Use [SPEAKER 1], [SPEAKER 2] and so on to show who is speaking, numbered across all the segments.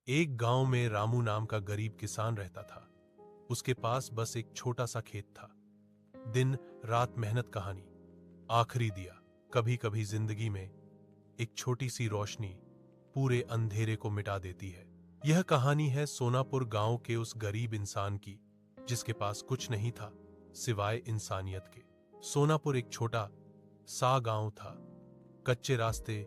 [SPEAKER 1] एक गांव में रामू नाम का गरीब किसान रहता था। उसके पास बस एक छोटा सा खेत था। दिन रात मेहनत कहानी, आखिरी दिया। कभी कभी जिंदगी में एक छोटी सी रोशनी पूरे अंधेरे को मिटा देती है। यह कहानी है सोनापुर गांव के उस गरीब इंसान की जिसके पास कुछ नहीं था सिवाय इंसानियत के। सोनापुर एक छोटा सा गांव था। कच्चे रास्ते,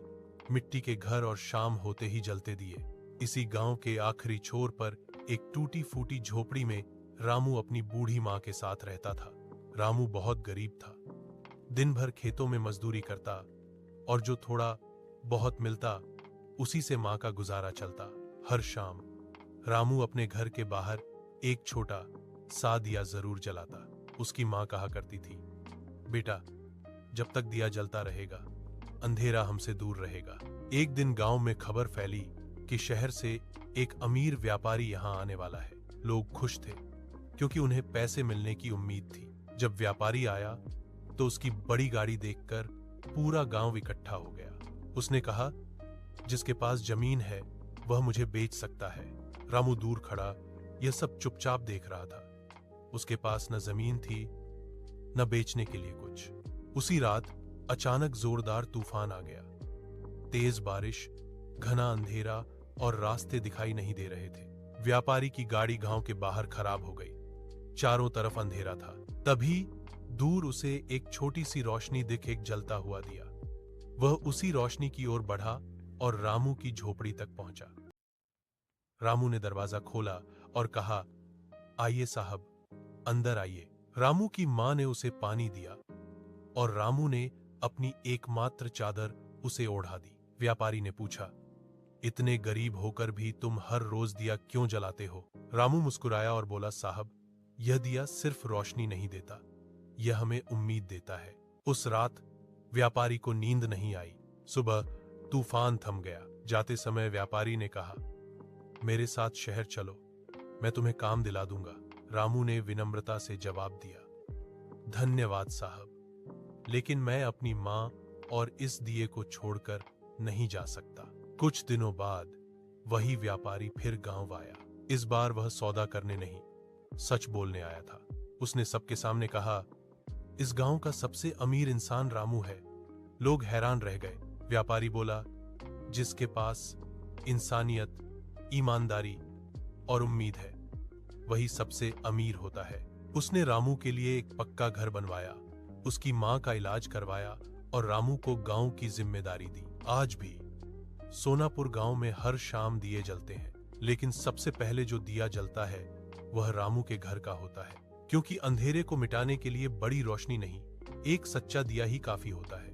[SPEAKER 1] मिट्टी के घर और शाम होते ही जलते दिए। इसी गांव के आखिरी छोर पर एक टूटी फूटी झोपड़ी में रामू अपनी बूढ़ी मां के साथ रहता था। रामू बहुत गरीब था। दिन भर खेतों में मजदूरी करता और जो थोड़ा बहुत मिलता उसी से मां का गुजारा चलता। हर शाम रामू अपने घर के बाहर एक छोटा सा दिया जरूर जलाता। उसकी मां कहा करती थी, बेटा, जब तक दिया जलता रहेगा अंधेरा हमसे दूर रहेगा। एक दिन गांव में खबर फैली कि शहर से एक अमीर व्यापारी यहां आने वाला है। लोग खुश थे क्योंकि उन्हें पैसे मिलने की उम्मीद थी। जब व्यापारी आया तो उसकी बड़ी गाड़ी देखकर पूरा गांव इकट्ठा हो गया। उसने कहा, जिसके पास जमीन है वह मुझे बेच सकता है। रामू दूर खड़ा यह सब चुपचाप देख रहा था। उसके पास न जमीन थी न बेचने के लिए कुछ। उसी रात अचानक जोरदार तूफान आ गया। तेज बारिश, घना अंधेरा और रास्ते दिखाई नहीं दे रहे थे। व्यापारी की गाड़ी गांव के बाहर खराब हो गई। चारों तरफ अंधेरा था। तभी दूर उसे एक छोटी सी रोशनी दिख, एक जलता हुआ दिया। वह उसी रोशनी की ओर बढ़ा और रामू की झोपड़ी तक पहुंचा। रामू ने दरवाजा खोला और कहा, आइए साहब, अंदर आइए। रामू की मां ने उसे पानी दिया और रामू ने अपनी एकमात्र चादर उसे ओढ़ा दी। व्यापारी ने पूछा, इतने गरीब होकर भी तुम हर रोज दिया क्यों जलाते हो? रामू मुस्कुराया और बोला, साहब, यह दिया सिर्फ रोशनी नहीं देता, यह हमें उम्मीद देता है। उस रात व्यापारी को नींद नहीं आई। सुबह तूफान थम गया। जाते समय व्यापारी ने कहा, मेरे साथ शहर चलो, मैं तुम्हें काम दिला दूंगा। रामू ने विनम्रता से जवाब दिया, धन्यवाद साहब, लेकिन मैं अपनी मां और इस दिए को छोड़कर नहीं जा सकता। कुछ दिनों बाद वही व्यापारी फिर गांव आया। इस बार वह सौदा करने नहीं, सच बोलने आया था। उसने सबके सामने कहा, इस गांव का सबसे अमीर इंसान रामू है। लोग हैरान रह गए। व्यापारी बोला, जिसके पास इंसानियत, ईमानदारी और उम्मीद है वही सबसे अमीर होता है। उसने रामू के लिए एक पक्का घर बनवाया, उसकी मां का इलाज करवाया और रामू को गांव की जिम्मेदारी दी। आज भी सोनापुर गांव में हर शाम दिए जलते हैं, लेकिन सबसे पहले जो दिया जलता है वह रामू के घर का होता है, क्योंकि अंधेरे को मिटाने के लिए बड़ी रोशनी नहीं, एक सच्चा दिया ही काफी होता है।